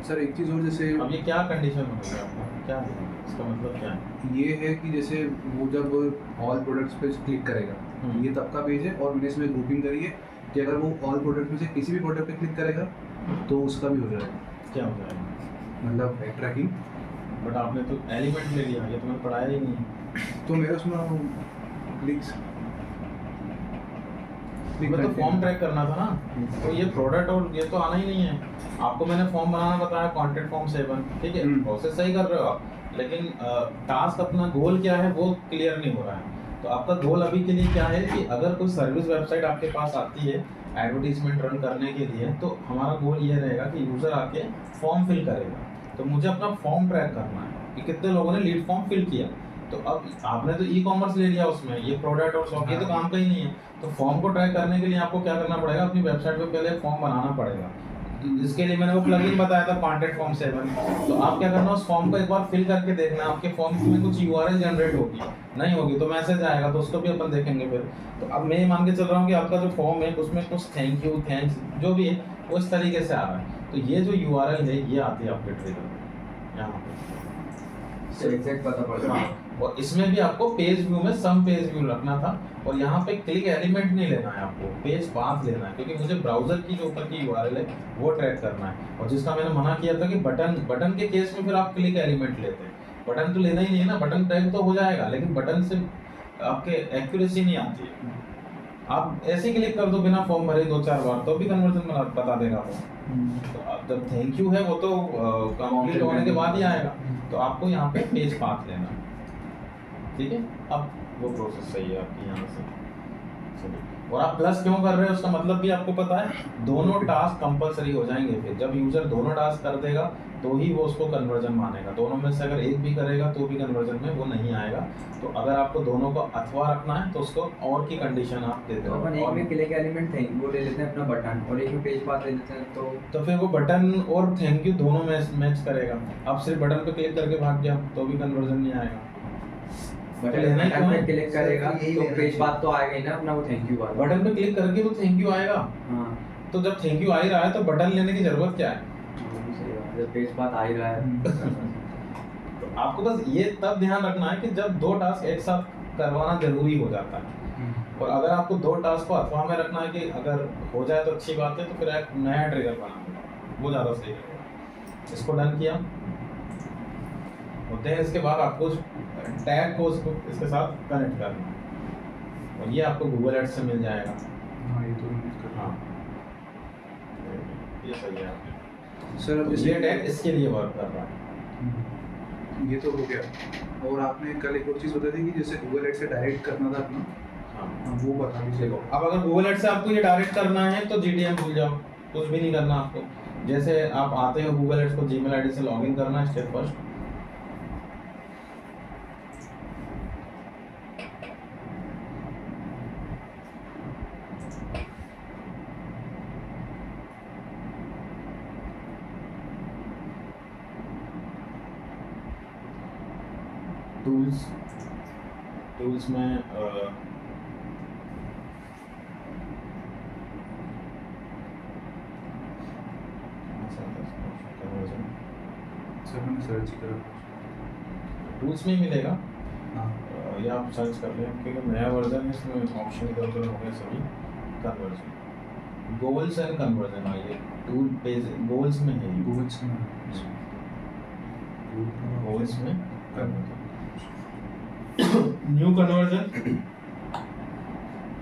Sir एक चीज़ और, जैसे अब ये क्या कंडीशन हो गई आपका, क्या है इसका मतलब क्या है? ये है कि जैसे वो जब ऑल प्रोडक्ट्स पे क्लिक करेगा, ये तब का पेज है, और मैंने इसमें ग्रुपिंग करी है कि अगर वो ऑल प्रोडक्ट में से किसी भी प्रोडक्ट पे क्लिक करेगा तो उसका भी हो जाएगा, क्या हो जाएगा? मतलब ट्रैकिंग। बट आपने तो एलिमेंट ले लिया, ये तो मैंने पढ़ाया ही नहीं। तो मेरा उसमें क्लिक्स मैं तो फॉर्म ट्रैक करना था ना, तो ये प्रोडक्ट और ये तो आना ही नहीं है। आपको मैंने फॉर्म बनाना बताया, कॉन्टेंट फॉर्म 7, ठीक है, प्रोसेस सही कर रहे हो आप, लेकिन टास्क अपना गोल क्या है वो क्लियर नहीं हो रहा है। तो आपका गोल अभी के लिए क्या है कि अगर कोई सर्विस वेबसाइट आपके पास आती है एडवर्टीजमेंट रन करने के लिए, तो हमारा गोल ये रहेगा कि यूज़र आके फॉर्म फिल करेगा। तो मुझे अपना फॉर्म ट्रैक करना है कि कितने लोगों ने लीड फॉर्म फिल किया। तो अब आपने तो ई कॉमर्स ले लिया, उसमें ये प्रोडक्ट और शॉप ये तो काम का ही नहीं है। तो फॉर्म को ट्रैक करने के लिए आपको क्या करना पड़ेगा, अपनी वेबसाइट पे पहले फॉर्म बनाना पड़ेगा। इसके लिए मैंने वो प्लगइन बताया था कॉन्टेंट फॉर्म 7। तो आप क्या करना, उस फॉर्म को एक बार फिल करके देखना, आपके फॉर्म में कुछ यूआरएल जनरेट होगी, नहीं होगी तो मैसेज आएगा, तो उसको भी अपन देखेंगे फिर। तो अब मैं ये मान के चल रहा हूँ कि आपका जो फॉर्म है उसमें कुछ थैंक यू, थैंक्स जो भी है वो इस तरीके से आ रहा है। तो ये जो यूआरएल है ये आती है आपके ट्रिगर यहाँ पे, एग्जैक्ट पता पड़ रहा है। और इसमें भी आपको पेज व्यू में सम पेज व्यू रखना था, और यहाँ पे क्लिक एलिमेंट नहीं लेना है, आपको पेज पाथ लेना है, क्योंकि मुझे ब्राउजर की जो ऊपर की यूआरएल है वो ट्रैक करना है। और जिसका मैंने मना किया था कि बटन के केस में फिर आप क्लिक एलिमेंट लेते हैं, बटन तो लेना ही नहीं है ना, बटन ट्रैक तो हो जाएगा लेकिन बटन से आपके एक्यूरेसी नहीं आती है। आप ऐसे ही क्लिक कर दो बिना फॉर्म भरे 2-4 बार, तो भी कन्वर्जन में बता देगा वो। तो अब जब थैंक यू है वो तो कंप्लीट होने के बाद ही आएगा, तो आपको यहाँ पे पेज पाथ लेना है, ठीक है। अब वो प्रोसेस सही है आपकी यहाँ से चलिए। और आप प्लस क्यों कर रहे हो उसका मतलब भी आपको पता है, दोनों टास्क कंपलसरी हो जाएंगे। फिर जब यूजर दोनों टास्क कर देगा तो ही वो उसको कन्वर्जन मानेगा, दोनों में से अगर एक भी करेगा तो भी कन्वर्जन में वो नहीं आएगा। तो अगर आपको दोनों को अथवा रखना है तो उसको और की कंडीशन आप देते तो हो। अपन एक में क्लिक एलिमेंट थे वो ले लेते हैं अपना बटन, और एक में पेज पाथ ले लेते हैं, तो फिर वो बटन और थैंक यू दोनों मैच करेगा। आप सिर्फ बटन पे क्लिक करके भाग गया तो भी कन्वर्जन नहीं आएगा। बटन पे क्लिक करेगा तो पेज पाथ तो आएगा ही ना अपना, वो थैंक यू वाला। बटन पे क्लिक करके तो थैंक यू आएगा। हाँ तो जब थैंक यू आ ही रहा है तो बटन लेने की जरूरत क्या है? सही बात है, जब पेज पाथ आ ही रहा है। तो आपको बस ये तब ध्यान रखना है कि जब दो टास्क एक साथ करवाना जरूरी हो जाता है, और अगर आपको दो टास्क को अथवा में रखना है कि अगर हो जाए तो अच्छी बात है, तो फिर एक नया ट्रिगर बनाना वो ज़्यादा सही रहेगा। इसको डन किया होते हैं, इसके बाद आपको टैग को इसके साथ कनेक्ट करना है, और ये आपको गूगल एड्स से मिल जाएगा। हाँ ये तो हाँ ये सही है सर। अब तो जैसे ये टैग इसके लिए वर्क कर रहा है। ये तो हो गया, और आपने कल एक और चीज़ बताई थी कि जैसे गूगल एड से डायरेक्ट करना था अपना, हाँ वो बता दीजिए। अब अगर गूगल एड से आपको ये डायरेक्ट करना है तो जीटीएम भूल जाओ, कुछ भी नहीं करना आपको। जैसे आप आते हो गूगल एड्स को जीमेल आईडी से लॉगिन करना है स्टेप फर्स्ट। टूल्स में सर मैंने सर्च करा, टूल्स में ही मिलेगा, हाँ या आप सर्च कर लें क्योंकि नया वर्जन है, इसमें ऑप्शन इधर उधर हो गए सभी। कन्वर्जन, गोल्स एंड कन्वर्जन आइए टूल पेज गोल्स में है, गूगल्स में गोल्स में न्यू कन्वर्जन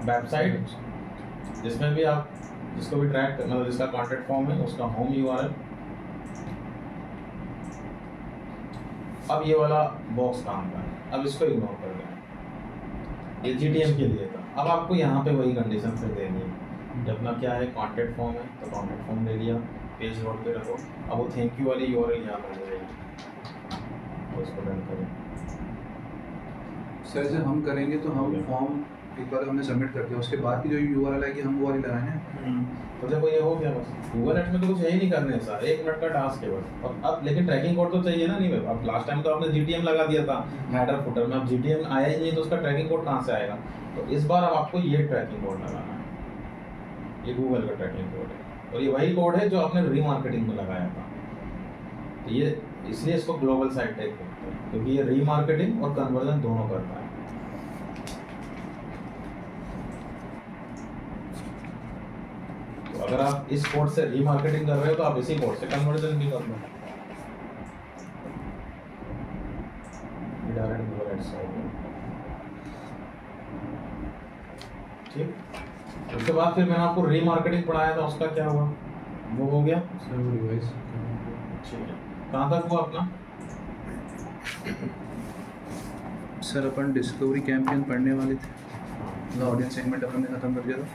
वेबसाइट, जिसमें भी आप जिसको भी ट्रैक मतलब जिसका कॉन्टेक्ट फॉर्म है उसका होम यूआरएल। अब ये वाला बॉक्स काम का है, अब इसको इग्नोर कर दें, ये जीटीएम के लिए था। अब आपको यहाँ पे वही कंडीशन फिर देनी है, जब अपना क्या है कॉन्टेक्ट फॉर्म है तो कॉन्टेक्ट फॉर्म ले लिया, पेज लोड पे रखो। अब वो थैंक यू वाली यूआरएल यहाँ पर हो जाएगी, तो इसको डन करें। सर जब हम करेंगे तो हम फॉर्म एक बार हमने सबमिट कर दिया, उसके बाद की जो यूआरएल आएगी हम वो वाली लगाएं हैं। तो देखो ये हो गया बस, गूगल एड्स में तो कुछ है ही नहीं करने सर, 1 मिनट का टास्क है बस। और अब लेकिन ट्रैकिंग कोड तो चाहिए ना, नहीं भाई। अब लास्ट टाइम तो आपने जीटीएम लगा दिया था हेडर फुटर में, अब जीटीएम आया ही नहीं तो उसका ट्रैकिंग कोड कहाँ से आएगा? तो इस बार अब आपको ये ट्रैकिंग कोड लगाना है, ये गूगल का ट्रैकिंग कोड है, और ये वही कोड है जो आपने रीमार्केटिंग में लगाया था। तो ये इसलिए इसको ग्लोबल साइट टैग बोलते हैं, क्योंकि ये रीमार्केटिंग और कन्वर्जन दोनों करता है। तो अगर आप इस पोर्ट से रीमार्केटिंग कर रहे हो तो आप इसी पोर्ट से कन्वर्जन भी कर लो। डायरेक्ट गूगल एड्स हो गया, ठीक। उसके बाद फिर मैंने आपको रीमार्केटिंग पढ़ाया था, उसका क्या हुआ? वो हो गया सर वो रिवाइज ठीक है। कहाँ तक हुआ अपना? सर अपन डिस्कवरी कैंपेन पढ़ने वाले थे, मतलब ऑडियंस सेगमेंट अपन ने खत्म कर दिया था,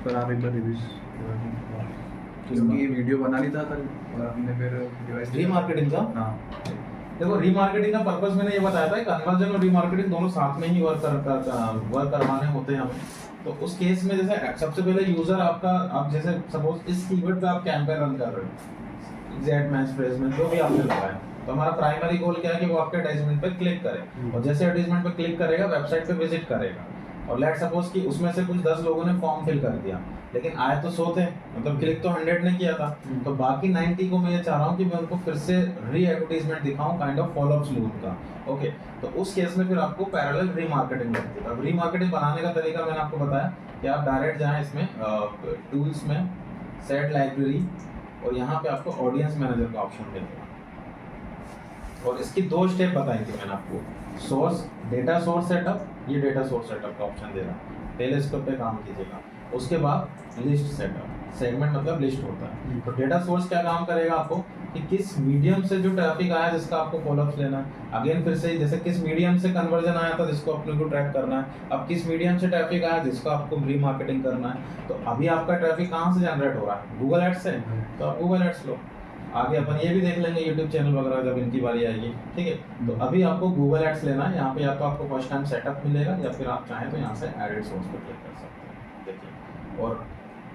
पर आप एक बार रिव्यूज क्योंकि ये वीडियो बना नहीं था कल और हमने फिर रिवाइज रीमार्केटिंग का, हाँ देखो रीमार्केटिंग का पर्पस मैंने ये बताया था, कन्वर्जन और रीमार्केटिंग दोनों साथ में ही वर्क करवाने होते हैं हमें। तो उस केस में जैसे सबसे पहले यूजर आपका, आप जैसे सपोज इस कीवर्ड पे आप कैंपेन रन कर रहे हो, एग्जैक्ट मैच फ्रेज में जो भी आपने लगाया, तो हमारा प्राइमरी गोल क्या है कि वो आपके एडवर्टाइजमेंट पे क्लिक करे, और जैसे एडवर्टाइजमेंट पे क्लिक करेगा वेबसाइट पे विजिट करेगा, और लेट सपोज कि उसमें से कुछ 10 लोगों ने फॉर्म फिल कर दिया, लेकिन आए तो 100 थे, मतलब क्लिक तो 100 ने किया था, तो बाकी 90 को मैं ये चाह रहा हूँ कि मैं उनको फिर से री एडवर्टाइजमेंट दिखाऊं, काइंड ऑफ फॉलोअप्स लूं उनका। ओके, तो उस केस में फिर आपको पैरेलल रीमार्केटिंग लगती है। अब रीमार्केटिंग बनाने का तरीका मैंने आपको बताया कि आप डायरेक्ट जाएं इसमें टूल्स में, सेट लाइब्रेरी, और यहाँ पे आपको ऑडियंस मैनेजर का ऑप्शन मिलेगा, और इसकी 2 स्टेप बताई थी मैंने आपको, सोर्स डेटा सोर्स सेटअप, ये डेटा सोर्स सेटअप का ऑप्शन दे रहा है, पहले स्टेप पे काम कीजिएगा। उसके बाद लिस्ट सेटअप, सेगमेंट मतलब लिस्ट होता है। तो डेटा सोर्स क्या काम करेगा आपको कि किस मीडियम से जो ट्रैफिक आया जिसका आपको फॉलोअप्स लेना है, अगेन फिर से जैसे किस मीडियम से कन्वर्जन आया था जिसको अपने को ट्रैक करना है, अब किस मीडियम से ट्रैफिक आया जिसको आपको रीमार्केटिंग करना है। तो अभी आपका ट्रैफिक कहाँ से जनरेट हो रहा है? गूगल एड्स से, तो आप गूगल एड्स लो। आगे अपन ये भी देख लेंगे यूट्यूब चैनल वगैरह जब इनकी बारी आएगी, ठीक है। तो अभी आपको गूगल एड्स लेना है, यहाँ पे या तो आपको फर्स्ट टाइम सेटअप मिलेगा, या फिर आप चाहें तो यहाँ से एडिट सोर्स पर क्लिक कर सकते हैं। देखिए, और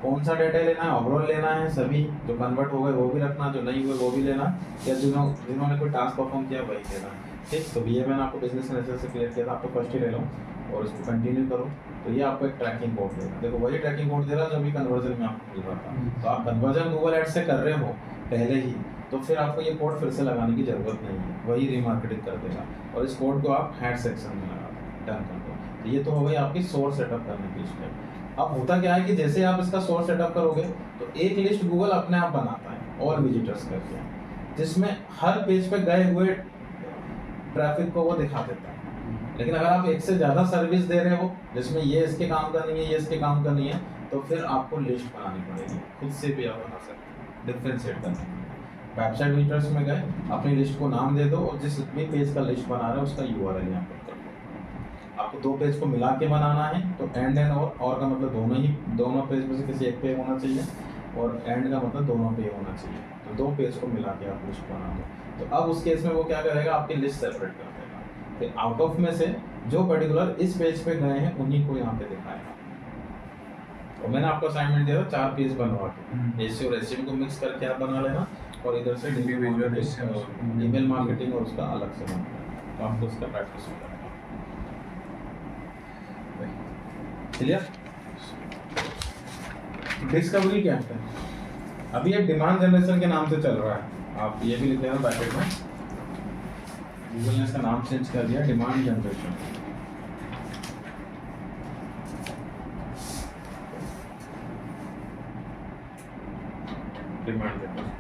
कौन सा डेटा लेना है? ओवरऑल लेना है, सभी जो कन्वर्ट हो गए वो भी रखना, जो नहीं हुए वो भी लेना, या जिन्होंने कोई टास्क परफॉर्म किया वही लेना, ठीक। तो ये मैंने आपको बिजनेस एनालिसिस से क्लियर किया था, आपको फर्स्ट ही ले लो और इसको कंटिन्यू करो। तो ये आपको एक ट्रैकिंग कोड देगा, देखो वही ट्रैकिंग कोड दे रहा है जो भी कन्वर्जन में आपको मिल रहा था। तो आप कन्वर्जन गूगल एड्स से कर रहे हो पहले ही, तो फिर आपको ये कोड फिर से लगाने की जरूरत नहीं है, वही रीमार्केटिंग कर देगा। और इस कोड को आप हेड सेक्शन में लगा डन कर दो। तो ये तो हो गई आपकी सोर्स सेटअप करने की स्टेप। अब होता क्या है कि जैसे आप इसका सोर्स सेटअप करोगे तो एक लिस्ट गूगल अपने आप बनाता है ऑल विजिटर्स करके, जिसमें हर पेज पे गए हुए ट्रैफिक को वो दिखा देता है। लेकिन अगर आप एक से ज़्यादा सर्विस दे रहे हो जिसमें ये इसके काम करनी है, ये इसके काम करनी है, तो फिर आपको लिस्ट बनानी पड़ेगी, खुद से भी आप बना सकते हैं डिफ्रेंशिएट करने। वेबसाइट विजिटर्स में गए, अपनी लिस्ट को नाम दे दो, और जिस भी पेज का लिस्ट बना रहे हो उसका URL यहाँ पर कर दो। आपको 2 पेज को मिला के बनाना है, तो एंड एंड और का मतलब दोनों पेज में से किसी एक पे होना चाहिए, और एंड का मतलब दोनों पे होना चाहिए। तो 2 पेज को मिला के आप लिस्ट बना दो। तो अब उस केस में वो क्या करेगा, आपकी लिस्ट सेपरेट कर देगा, फिर आउट ऑफ में से जो पर्टिकुलर इस पेज पे गए हैं उन्हीं को यहाँ पे दिखाएगा। और मैंने आपको असाइनमेंट दिया था 4 पेज बनवा के, एसईओ और एसईएम को मिक्स करके आप बना लेना, और इधर से ईमेल मार्केटिंग और उसका अलग से बनाना, तो आपको उसका प्रैक्टिस हो जाएगा। क्लियर? डिस्कवरी क्या है? अभी ये डिमांड जनरेशन के नाम से चल रहा है, आप ये भी लिख लेना ब्रैकेट में, गूगल ने इसका नाम चेंज कर दिया डिमांड जनरेशन। डिमांड जनरेशन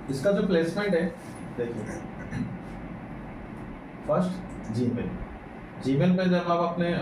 इसका जो प्लेसमेंट है देखिए, फर्स्ट जीमेल पे जब आप अपने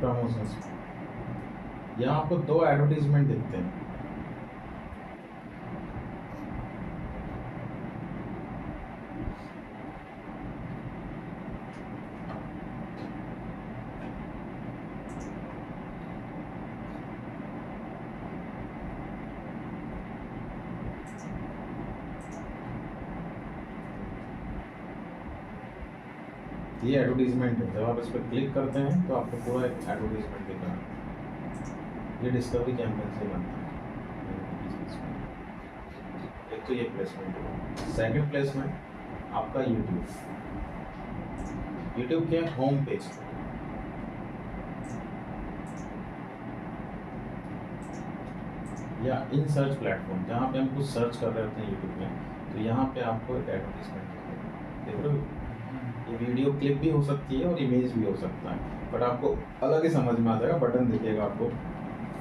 प्रमोशंस, यहाँ आपको 2 एडवर्टीजमेंट दिखते हैं। ये एडवर्टीजमेंट है, जब आप इस पर क्लिक करते हैं तो आपको पूरा एक एडवर्टीजमेंट दिख रहा है। ये डिस्कवरी कैंपेन से बनता है। एक तो ये प्लेसमेंट है। सेकंड प्लेसमेंट आपका यूट्यूब के होम पेज या इन सर्च प्लेटफॉर्म, जहाँ पे हम कुछ सर्च कर रहे होते हैं यूट्यूब में, तो यहाँ पे आपको एक एडवर्टीजमेंट देख रहे हो। ये वीडियो क्लिप भी हो सकती है और इमेज भी हो सकता है, बट आपको अलग ही समझ में आ जाएगा। बटन दिखेगा आपको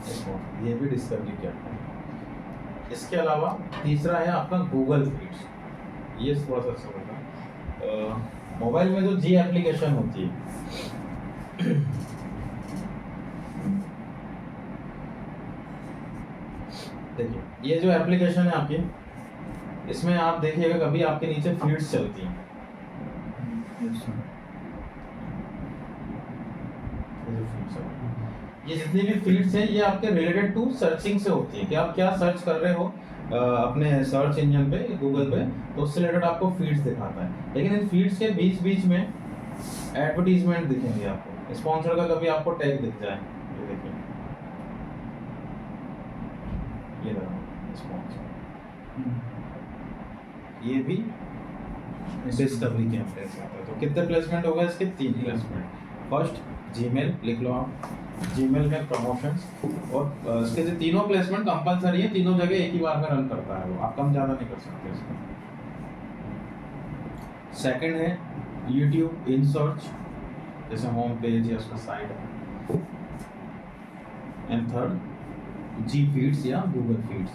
इसको, ये भी डिस्कवरी कैंपेन। इसके अलावा तीसरा है आपका गूगल फीड्स। ये थोड़ा सा समझना, मोबाइल में जो जी एप्लीकेशन होती है, देखिए ये जो एप्लीकेशन है आपकी, इसमें आप देखिएगा कभी आपके नीचे फीड्स चलती हैं। ये जितनी भी फीड्स हैं ये आपके रिलेटेड टू सर्चिंग से होती है कि आप क्या सर्च कर रहे हो अपने सर्च इंजन पे, गूगल पे, तो उससे रिलेटेड आपको फीड्स दिखाता है। लेकिन इन फीड्स के बीच बीच में एडवर्टीजमेंट दिखेंगे आपको, स्पॉन्सर का कभी आपको टैग दिख जाए। ये देखिए, ये रहा स्पॉन्सर, ये भी डिस्कवरी कैंपेन से आता है। तो कितने प्लेसमेंट होगा इसके? 3 प्लेसमेंट। फर्स्ट जीमेल लिख लो आप, जीमेल में प्रमोशंस, और इसके जो तीनों प्लेसमेंट कंपलसरी है, तीनों जगह एक ही बार में रन करता है वो, आप कम ज़्यादा नहीं कर सकते इसका। सेकंड है यूट्यूब इन सर्च, जैसे होम पेज या उसका साइट है। एंड थर्ड जी फीड्स या गूगल फीड्स।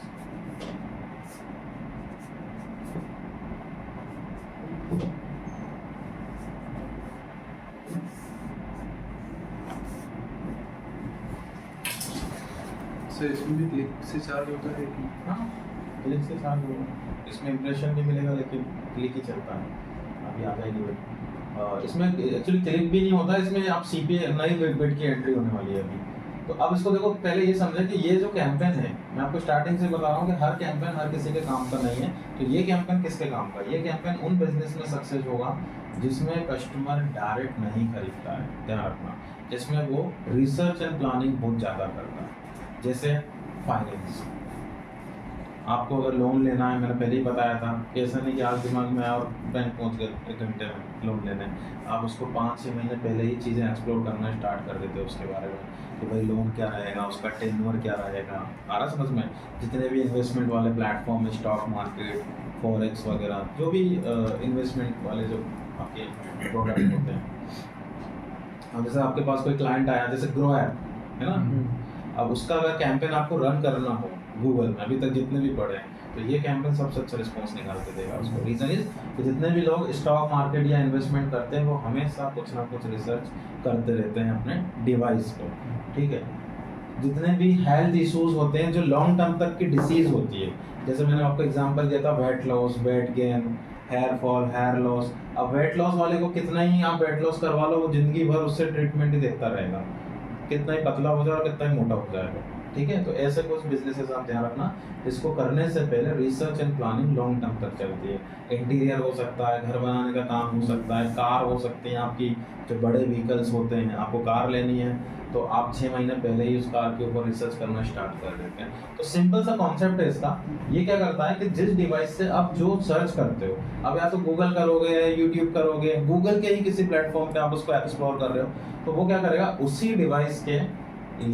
सर इसमें भी क्लिक से चार्ज होता है कि? हाँ, क्लिक से चार्ज होगा। इसमें इंप्रेशन भी मिलेगा, लेकिन क्लिक ही चलता है। अभी आ जाएगी इसमें एक्चुअली क्लिक भी नहीं होता, इसमें आप सीपीए नई बिट की एंट्री होने वाली है अभी। तो अब इसको देखो, पहले ये समझे कि ये जो कैंपेन है, मैं आपको स्टार्टिंग से बता रहा हूँ कि हर कैंपेन हर किसी के काम का नहीं है। तो ये कैंपेन किसके काम का? ये कैंपेन उन बिजनेस में सक्सेस होगा जिसमें कस्टमर डायरेक्ट नहीं खरीदता है, ध्यान रखना, जिसमें वो रिसर्च एंड प्लानिंग बहुत ज़्यादा करता है। जैसे फाइनेंस, आपको अगर लोन लेना है, मैंने पहले ही बताया था कि ऐसा नहीं कि आज दिमाग में और बैंक पहुंच गए 1 घंटे में लोन लेने। आप उसको 5-6 महीने पहले ही चीज़ें एक्सप्लोर करना स्टार्ट कर देते हो उसके बारे में, कि भाई लोन क्या रहेगा, उसका टेन्योर क्या रहेगा, आ रहा समझ में। जितने भी इन्वेस्टमेंट वाले प्लेटफॉर्म, स्टॉक मार्केट, फॉरेक्स वगैरह, जो भी इन्वेस्टमेंट वाले जो आपके प्रोडक्ट होते हैं। अब जैसे आपके पास कोई क्लाइंट आया, जैसे ग्रो ऐप है ना, अब उसका अगर कैंपेन आपको रन करना हो गूगल में, अभी तक जितने भी पड़े हैं, तो ये कैंपेन सबसे अच्छा रिस्पॉन्स निकाल के देगा उसको। रीज़न इज कि जितने भी लोग स्टॉक मार्केट या इन्वेस्टमेंट करते हैं, वो हमेशा कुछ ना कुछ रिसर्च करते रहते हैं अपने डिवाइस पर, ठीक है। जितने भी हेल्थ इश्यूज होते हैं जो लॉन्ग टर्म तक की डिसीज होती है, जैसे मैंने आपको एग्जांपल दिया था weight loss, weight gain, hair fall, hair loss. अब वेट लॉस वाले को कितना ही आप वेट लॉस करवा लो, वो जिंदगी भर उससे ट्रीटमेंट ही देखता रहेगा, कितना ही पतला हो जाए और कितना ही मोटा हो जाएगा, ठीक है। तो ऐसे कुछ बिजनेसेस आप ध्यान रखना, इसको करने से पहले research and planning long term तक चलती है। इंटीरियर हो सकता है, घर बनाने का काम हो सकता है, कार हो सकती है आपकी, जो बड़े व्हीकल्स होते हैं, आपको कार लेनी है तो आप 6 महीने पहले ही उस कार के ऊपर रिसर्च करना स्टार्ट कर देते हैं। तो सिंपल सा कॉन्सेप्ट है इसका। ये क्या करता है कि जिस डिवाइस से आप जो सर्च करते हो, अब या तो गूगल करोगे या यूट्यूब करोगे, गूगल के ही किसी प्लेटफॉर्म पे आप उसको एक्सप्लोर कर रहे हो, तो वो क्या करेगा, उसी डिवाइस के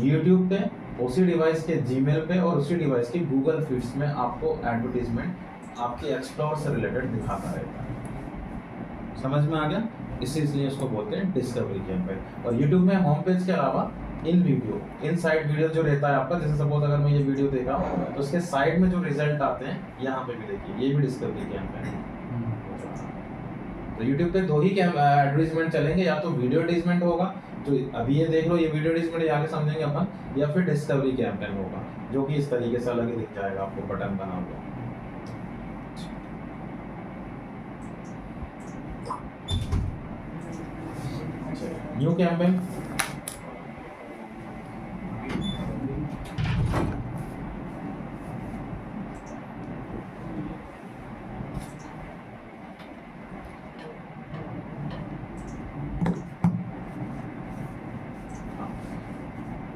यूट्यूब पे, उसी डिवाइस के जीमेल पे और उसी डिवाइस की गूगल फीड्स में आपको एडवर्टीजमेंट आपके एक्सप्लोर से रिलेटेड दिखाता रहता है। समझ में आ गया? इसलिए इसको बोलते हैं डिस्कवरी कैंपेन। और यूट्यूब में होम पेज के अलावा इन वीडियो, इन साइड वीडियो जो रहता है आपका, जैसे सपोज अगर मैं ये वीडियो देखा तो उसके साइड में जो रिजल्ट आते हैं यहाँ पे भी देखिए, ये भी डिस्कवरी कैंपेन है। तो यूट्यूब पे 2 ही एडवर्टीजमेंट चलेंगे, या तो वीडियो एडवर्टीजमेंट होगा जो अभी ये देख लो, ये वीडियो एडवर्टीजमेंट आगे समझेंगे अपन, या फिर डिस्कवरी कैंपेन होगा जो कि इस तरीके से अलग ही दिख जाएगा आपको बटन बना हुआ। न्यू कैंपेन,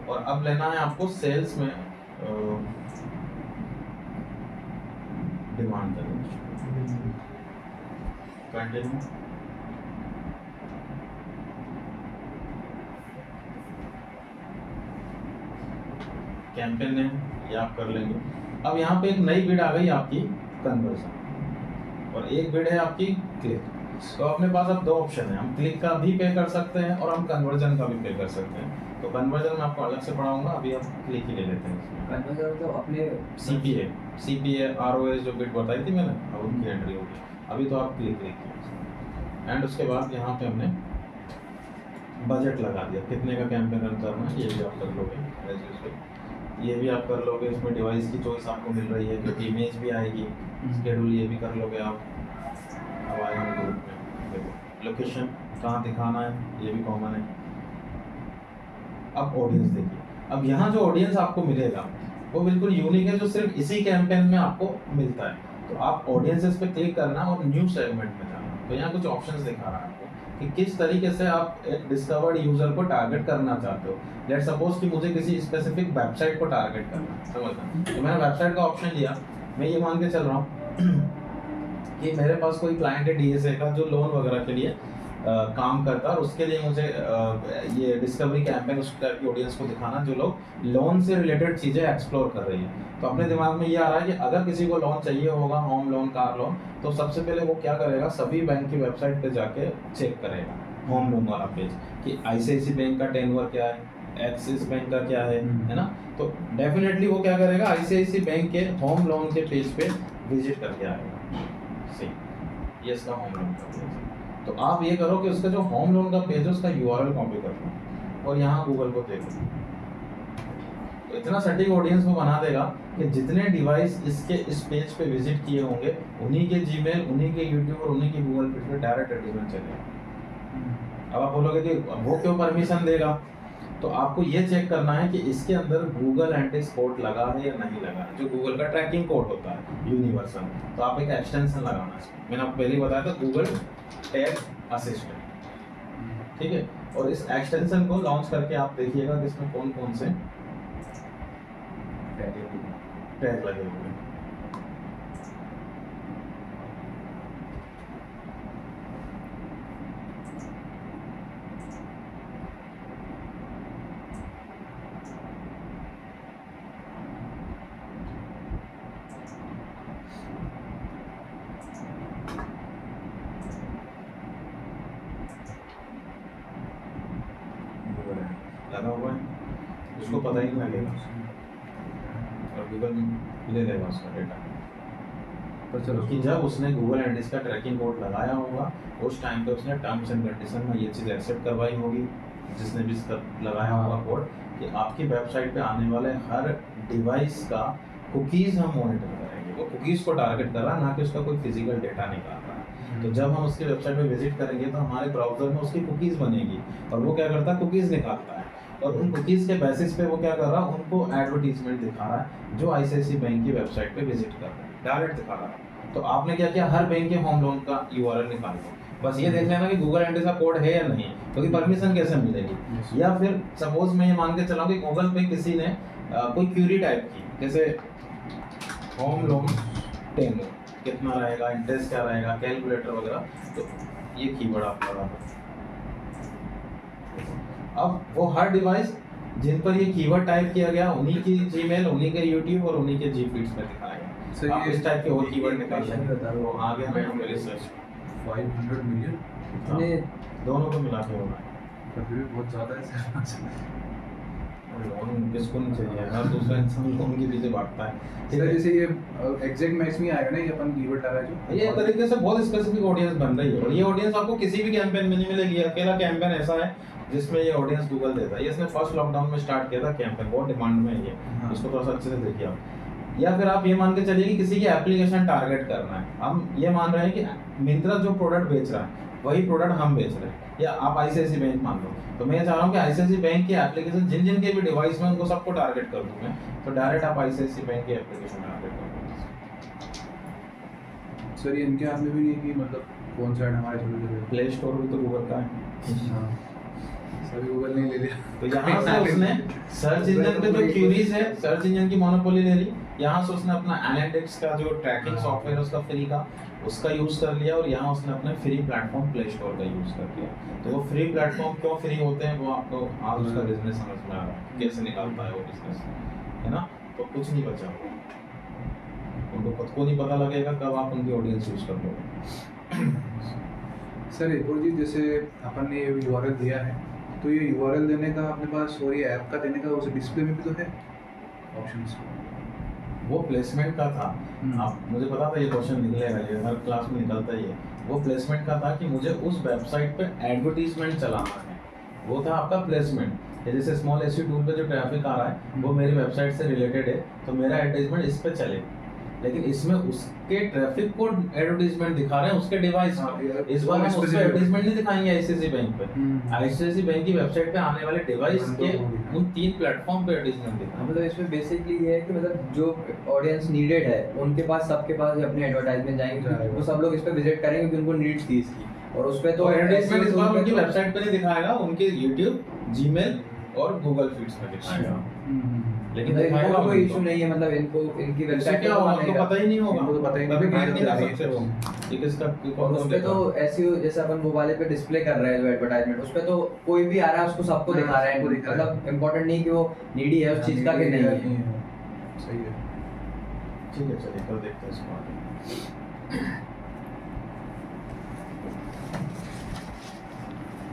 और अब लेना है आपको सेल्स में डिमांड कंटिन्यू। कैंपेन नेम ये आप कर लेंगे। अब यहाँ पे एक नई बिड आ गई आपकी कन्वर्जन, और एक बिड है आपकी क्लिक। तो अपने पास अब 2 ऑप्शन है, हम क्लिक का भी पे कर सकते हैं और हम कन्वर्जन का भी पे कर सकते हैं। तो कन्वर्जन में आपको अलग से पढ़ाऊंगा, अभी हम क्लिक ही ले लेते हैं। कन्वर्जन तो अपने सीपीए आरओएस जो बिट बताई थी मैंने, अब उनकी एंट्री होगी। अभी तो आप क्लिक देखिए, एंड उसके बाद यहाँ पे हमने बजट लगा दिया, कितने का कैंपेन रन करना है ये भी आप कर लोगे, ये भी आप कर लोगे। इसमें डिवाइस की चॉइस आपको मिल रही है, क्योंकि इमेज भी आएगी, शेड्यूल ये भी कर लोगे आप। अब आएगा ग्रुप में, देखो लोकेशन कहाँ दिखाना है ये भी कॉमन है। अब ऑडियंस देखिए, अब यहाँ जो ऑडियंस आपको मिलेगा वो बिल्कुल यूनिक है, जो सिर्फ इसी कैंपेन में आपको मिलता है। तो आप ऑडियंसेस पे क्लिक करना और न्यू सेगमेंट में जाना। तो यहाँ कुछ ऑप्शंस दिखा रहा है आपको कि किस तरीके से आप एक डिस्कवर्ड यूजर को टारगेट करना चाहते हो। लेट सपोज कि मुझे किसी स्पेसिफिक वेबसाइट को टारगेट करना है, समझना। तो मैंने वेबसाइट का ऑप्शन लिया, मैं ये मान के चल रहा हूँ कि मेरे पास कोई क्लाइंट है डीएसए का जो लोन वगैरह के लिए काम करता है, और उसके लिए मुझे ये डिस्कवरी कैंपेन उस टाइप की ऑडियंस को दिखाना जो लोग लोन से रिलेटेड चीज़ें एक्सप्लोर कर रही है। तो अपने दिमाग में ये आ रहा है कि अगर किसी को लोन चाहिए होगा, होम लोन, कार लोन, तो सबसे पहले वो क्या करेगा, सभी बैंक की वेबसाइट पे जाके चेक करेगा होम लोन वाला पेज कि आईसीआईसीआई बैंक का टेनवर क्या है, एक्सिस बैंक का क्या है ना। तो डेफिनेटली वो क्या करेगा, आईसीआईसीआई बैंक के होम लोन के पेज पे विजिट करके आएगा। ये इसका होम लोन का पेज है। तो आप ये करो कि उसका जो होम लोन का पेज है उसका यूआरएल कॉपी कर लो और यहाँ गूगल को दे दो। तो इतना सटीक ऑडियंस वो बना देगा कि जितने डिवाइस इसके इस पेज पे विजिट किए होंगे उन्हीं के जीमेल, उन्हीं के यूट्यूब और उन्हीं की गूगल पे डायरेक्ट एडवर्टाइजमेंट चलेगा। अब आप बोलोगे कि वो क्यों परमिशन देगा, तो आपको ये चेक करना है कि इसके अंदर गूगल एंटी स्पॉट लगा है या नहीं लगा है, जो गूगल का ट्रैकिंग कोड होता है यूनिवर्सल। तो आप एक एक्सटेंशन लगाना है, मैंने आपको पहले ही बताया था गूगल टैग असिस्टेंट, ठीक है। और इस एक्सटेंशन को लॉन्च करके आप देखिएगा कि इसमें कौन कौन से टैग लगे हुए हैं। लगा हुआ है, उसको पता ही नहीं लगेगा और गूगल ले लेगा उसका डेटा। पर चलो कि जब उसने गूगल एनालिटिक्स का ट्रैकिंग कोड लगाया होगा उस टाइम पे उसने टर्म्स एंड कंडीशन में ये चीज़ एक्सेप्ट करवाई होगी, जिसने भी इसका लगाया होगा कोड, कि आपकी वेबसाइट पे आने वाले हर डिवाइस का कुकीज़ हम मॉनिटर करेंगे। वो कुकीज़ को टारगेट कर रहा है, ना कि उसका कोई फिजिकल डेटा निकाल रहा है। तो जब हम उसकी वेबसाइट पे विजिट करेंगे तो हमारे ब्राउजर में उसकी कुकीज़ बनेगी और वो क्या करता है, कुकीज़ निकालता है। और उन कुकीज़ के बेसिस पे वो क्या कर रहा है, उनको एडवर्टीजमेंट दिखा रहा है जो आईसीआईसीआई बैंक की वेबसाइट पे विजिट कर रहा है, डायरेक्ट दिखा रहा है। तो आपने क्या किया, हर बैंक के होम लोन का यूआरएल निकाल लो, बस ये देख लेना कि गूगल एनालिटिक्स का कोड है या नहीं है, क्योंकि परमिशन कैसे मिलेगी। या फिर सपोज मैं ये मान के चला कि गूगल पे किसी ने कोई क्यूरी टाइप की, जैसे होम लोन टेनर कितना रहेगा, इंटरेस्ट क्या रहेगा, कैलकुलेटर वगैरह, तो ये कीवर्ड आप लगा दो। अब वो हर डिवाइस जिन पर ये कीवर्ड टाइप किया गया उन्हीं की जीमेल, उन्हीं के यूट्यूब और उन्हीं के जी फीड्स पे दिखाएगा। आप इस टाइप के और कीवर्ड निकालेंगे तो आगे हमें मेरे सर्च 500 मिलियन इतने दोनों को मिला के होगा। कभी भी बहुत ज़्यादा है। लोन किसको नहीं चाहिए, हर दूसरा इंसान लोन के पीछे भागता है। ठीक सर है, जैसे ये एग्जैक्ट मैच में आएगा ना, ये अपन कीवर्ड लगा है जो ये एक तरीके से बहुत स्पेसिफिक ऑडियंस बन रही है, और ये ऑडियंस आपको किसी भी कैंपेन में नहीं मिलेगी। अकेला कैंपेन ऐसा है जिसमें ये ऑडियंस गूगल देता है। ये इसने फर्स्ट लॉकडाउन में स्टार्ट किया था कैंपेन, बहुत डिमांड में है ये। हाँ। इसको थोड़ा सा अच्छे से देखिए आप। या फिर आप ये मान के चलिए कि किसी की एप्लीकेशन टारगेट करना है। हम ये मान रहे हैं कि मिंत्रा जो प्रोडक्ट बेच रहा है वही प्रोडक्ट हम बेच रहे हैं, या आप आईसीआईसी बैंक मान लो, तो मैं ये चाह रहा हूँ कि आईसीआईसी बैंक की एप्लीकेशन जिन जिन के भी डिवाइस में उनको सबको टारगेट कर दूं मैं, तो डायरेक्ट आप आईसीआईसी बैंक की एप्लीकेशन टारगेट कर दो। सर ये इनके हाथ में भी नहीं है कि मतलब कौन सा ऐड हमारे चल रहा प्ले स्टोर भी तो गूगल का है। है। हाँ सभी गूगल ने ले लिया। तो यहाँ से उसने सर्च इंजन पे जो क्यूरीज है, सर्च इंजन की मोनोपोली ले ली। यहाँ से उसने अपना एनालिटिक्स का जो ट्रैकिंग सॉफ्टवेयर उसका फ्री का, उसका यूज कर लिया, और यहाँ उसने अपने फ्री प्लेटफॉर्म प्ले स्टोर का यूज कर लिया। तो वो फ्री प्लेटफॉर्म क्यों फ्री होते हैं वो आपको आज उसका बिजनेस समझ में आ रहा है, कैसे निकालता है वो बिजनेस, है ना। तो कुछ नहीं बचा, उनको खुद को नहीं पता लगेगा कब आप उनकी ऑडियंस यूज कर लोगे। सर एक और चीज़, जैसे अपन ने ये यूआरएल दिया है, तो ये यूआरएल देने का अपने पास और ये ऐप का देने का उस डिस्प्ले में भी तो है ऑप्शंस। वो प्लेसमेंट का था। हम्म। आप मुझे पता था ये क्वेश्चन निकलेगा, ये हर क्लास में निकलता ही है। वो प्लेसमेंट का था कि मुझे उस वेबसाइट पे एडवर्टीजमेंट चलाना है, वो था आपका प्लेसमेंट। जैसे स्मॉल एसईओ टूल पे जो ट्रैफिक आ रहा है वो मेरी वेबसाइट से रिलेटेड है, तो मेरा एडवर्टीजमेंट इस पे चले, लेकिन इसमें उसके ट्रैफिक को एडवर्टीजमेंट दिखा रहे हैं उसके डिवाइस हाँ, पे। यार, इस बार हम उस पे specific- एडवर्टीजमेंट नहीं दिखाएंगे आईसीआईसी बैंक पे। हम्म। आईसीआईसी बैंक की वेबसाइट पे आने वाले डिवाइस के उन 3 प्लेटफॉर्म पे एडवर्टीजमेंट दिखाएंगे। मतलब इसमें बेसिकली ये है कि मतलब जो ऑडियंस नीडेड है उनके पास, सबके पास अपने एडवर्टाइजमेंट जाएंगे, वो सब लोग इस पे विजिट करेंगे क्योंकि उनको नीड्स थी इसकी। और उस पे तो एडवर्टाइजमेंट इस बार उनकी तो- वेबसाइट पे नहीं दिखाएगा, उनके YouTube, Gmail और Google फीड्स में दिखाएगा। लेकिन दिखाएगा इनको कोई उनको। इशू नहीं है, मतलब इनको इनकी इससे वेबसाइट क्या होगा, आपको पता ही नहीं होगा, इनको तो पता ही नहीं कभी कि ट्रैक नहीं जा कर रही है। सकते वो कि किसका और कौन उस सा पे तो एसईओ जैसे अपन वो वाले पे डिस्प्ले कर रहे हैं जो एडवर्टाइजमेंट, उस पे तो कोई भी आ रहा है उसको सबको हाँ, दिखा रहे हैं, सबको दिखा रहा है। मतलब इम्पोर्टेंट नहीं कि वो नीडी है उस चीज का कि नहीं है। सही है। ठीक है, चलिए कल देखते हैं इसको आगे।